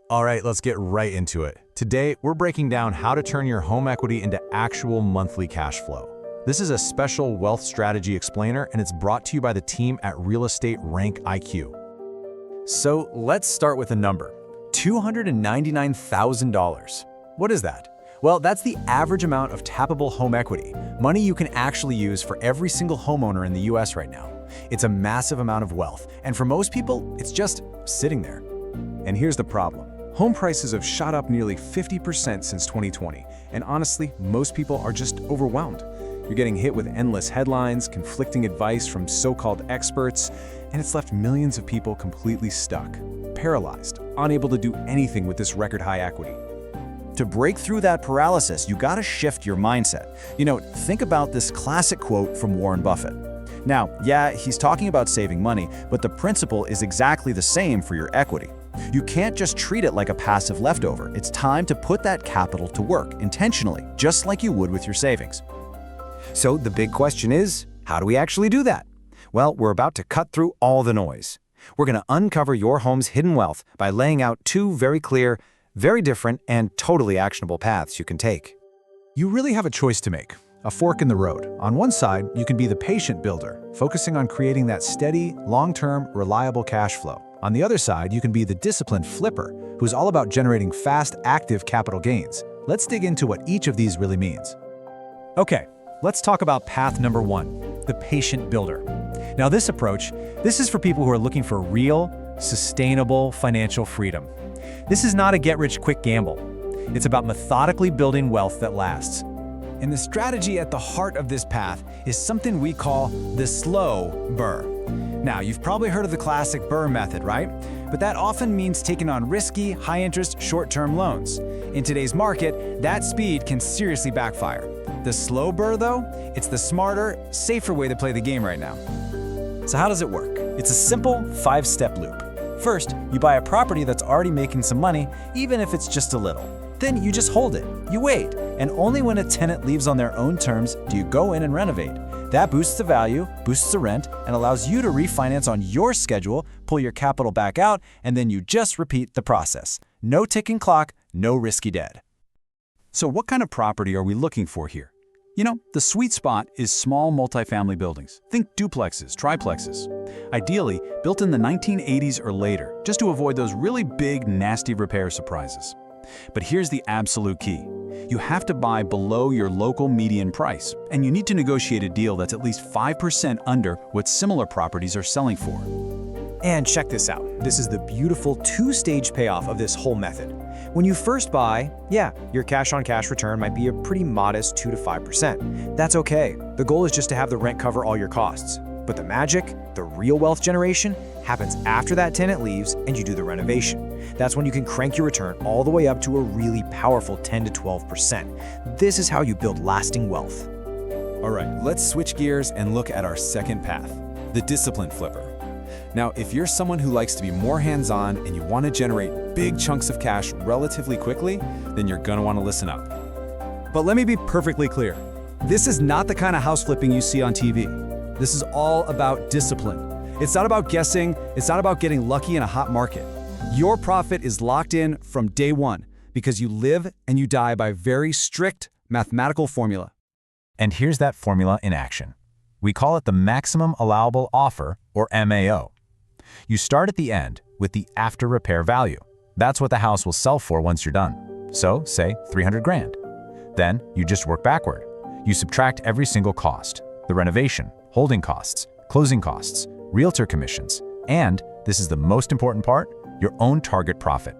All right, let's get right into it. Today, we're breaking down how to turn your home equity into actual monthly cash flow. This is a special wealth strategy explainer, and it's brought to you by the team at Real Estate Rank IQ. So let's start with a number, $299,000. What is that? Well, that's the average amount of tappable home equity, money you can actually use for every single homeowner in the US right now. It's a massive amount of wealth, and for most people, it's just sitting there. And here's the problem. Home prices have shot up nearly 50% since 2020, and honestly, most people are just overwhelmed. You're getting hit with endless headlines, conflicting advice from so-called experts, and it's left millions of people completely stuck, paralyzed, unable to do anything with this record-high equity. To break through that paralysis, you gotta shift your mindset. Think about this classic quote from Warren Buffett. Now, yeah, he's talking about saving money, but the principle is exactly the same for your equity. You can't just treat it like a passive leftover. It's time to put that capital to work intentionally, just like you would with your savings. So the big question is, how do we actually do that? Well, we're about to cut through all the noise. We're going to uncover your home's hidden wealth by laying out two very clear, very different, and totally actionable paths you can take. You really have a choice to make, a fork in the road. On one side, you can be the patient builder, focusing on creating that steady, long-term, reliable cash flow. On the other side, you can be the disciplined flipper, who's all about generating fast, active capital gains. Let's dig into what each of these really means. Okay, let's talk about path number one, the patient builder. Now this approach, this is for people who are looking for real, sustainable financial freedom. This is not a get-rich-quick gamble. It's about methodically building wealth that lasts. And the strategy at the heart of this path is something we call the slow BRRR. Now, you've probably heard of the classic BRRR method, right? But that often means taking on risky, high-interest, short-term loans. In today's market, that speed can seriously backfire. The slow BRRR, though, it's the smarter, safer way to play the game right now. So how does it work? It's a simple 5-step loop. First, you buy a property that's already making some money, even if it's just a little. Then you just hold it, you wait, and only when a tenant leaves on their own terms do you go in and renovate. That boosts the value, boosts the rent, and allows you to refinance on your schedule, pull your capital back out, and then you just repeat the process. No ticking clock, no risky debt. So what kind of property are we looking for here? The sweet spot is small multifamily buildings. Think duplexes, triplexes. Ideally, built in the 1980s or later, just to avoid those really big, nasty repair surprises. But here's the absolute key. You have to buy below your local median price, and you need to negotiate a deal that's at least 5% under what similar properties are selling for. And check this out. This is the beautiful two-stage payoff of this whole method. When you first buy, your cash-on-cash return might be a pretty modest 2 to 5%. That's okay. The goal is just to have the rent cover all your costs. But the magic, the real wealth generation, happens after that tenant leaves and you do the renovation. That's when you can crank your return all the way up to a really powerful 10 to 12%. This is how you build lasting wealth. All right, let's switch gears and look at our second path, the disciplined flipper. Now, if you're someone who likes to be more hands-on and you want to generate big chunks of cash relatively quickly, then you're going to want to listen up. But let me be perfectly clear. This is not the kind of house flipping you see on TV. This is all about discipline. It's not about guessing. It's not about getting lucky in a hot market. Your profit is locked in from day one because you live and you die by a very strict mathematical formula. And here's that formula in action. We call it the maximum allowable offer, or MAO. You start at the end with the after repair value. That's what the house will sell for once you're done. So, say 300 grand. Then you just work backward. You subtract every single cost, the renovation, holding costs, closing costs, realtor commissions, and, this is the most important part, your own target profit.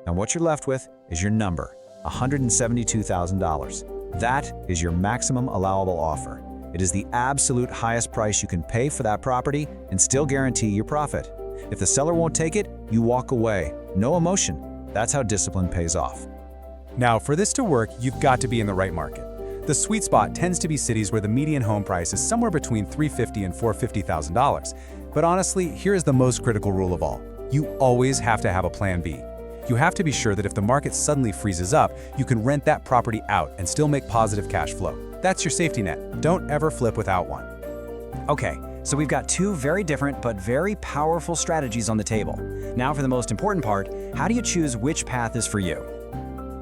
And what you're left with is your number, $172,000. That is your maximum allowable offer. It is the absolute highest price you can pay for that property and still guarantee your profit. If the seller won't take it, you walk away. No emotion. That's how discipline pays off. Now, for this to work, you've got to be in the right market. The sweet spot tends to be cities where the median home price is somewhere between $350,000 and $450,000. But honestly, here is the most critical rule of all. You always have to have a plan B. You have to be sure that if the market suddenly freezes up, you can rent that property out and still make positive cash flow. That's your safety net. Don't ever flip without one. Okay, So we've got two very different but very powerful strategies on the table. Now for the most important part, how do you choose which path is for you?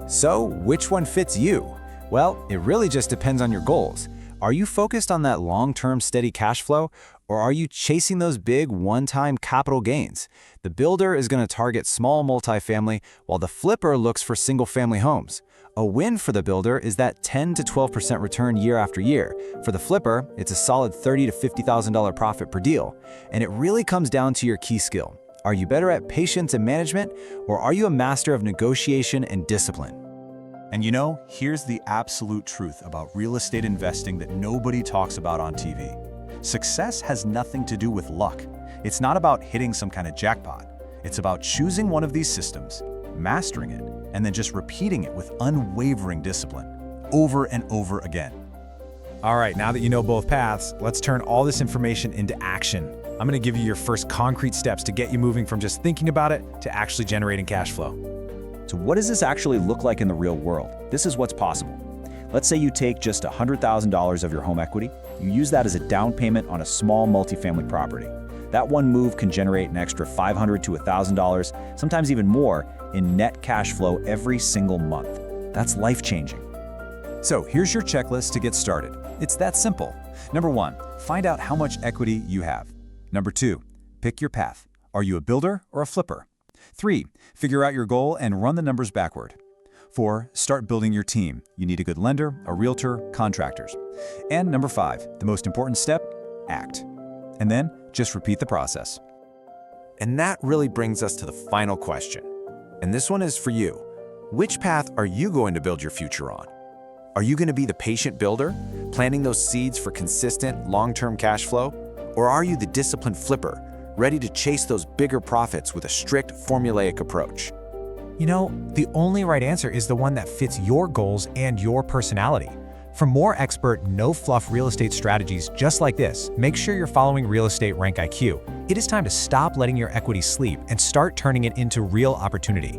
So, which one fits you? Well, it really just depends on your goals. Are you focused on that long-term steady cash flow, or are you chasing those big one-time capital gains? The builder is going to target small multifamily, while the flipper looks for single-family homes. A win for the builder is that 10 to 12% return year after year. For the flipper, it's a solid $30,000 to $50,000 profit per deal. And it really comes down to your key skill. Are you better at patience and management, or are you a master of negotiation and discipline? And you know, here's the absolute truth about real estate investing that nobody talks about on TV. Success has nothing to do with luck. It's not about hitting some kind of jackpot. It's about choosing one of these systems, mastering it, and then just repeating it with unwavering discipline, over and over again. All right, now that you know both paths, let's turn all this information into action. I'm going to give you your first concrete steps to get you moving from just thinking about it to actually generating cash flow. So what does this actually look like in the real world? This is what's possible. Let's say you take just $100,000 of your home equity, you use that as a down payment on a small multifamily property. That one move can generate an extra $500 to $1,000, sometimes even more, in net cash flow every single month. That's life-changing. So here's your checklist to get started. It's that simple. Number 1, find out how much equity you have. Number 2, pick your path. Are you a builder or a flipper? 3, figure out your goal and run the numbers backward. 4, start building your team. You need a good lender, a realtor, contractors. And number 5, the most important step, act. And then just repeat the process. And that really brings us to the final question. And this one is for you. Which path are you going to build your future on? Are you going to be the patient builder, planting those seeds for consistent, long-term cash flow? Or are you the disciplined flipper, ready to chase those bigger profits with a strict, formulaic approach? You know, the only right answer is the one that fits your goals and your personality. For more expert, no-fluff real estate strategies just like this, make sure you're following Real Estate Rank IQ. It is time to stop letting your equity sleep and start turning it into real opportunity.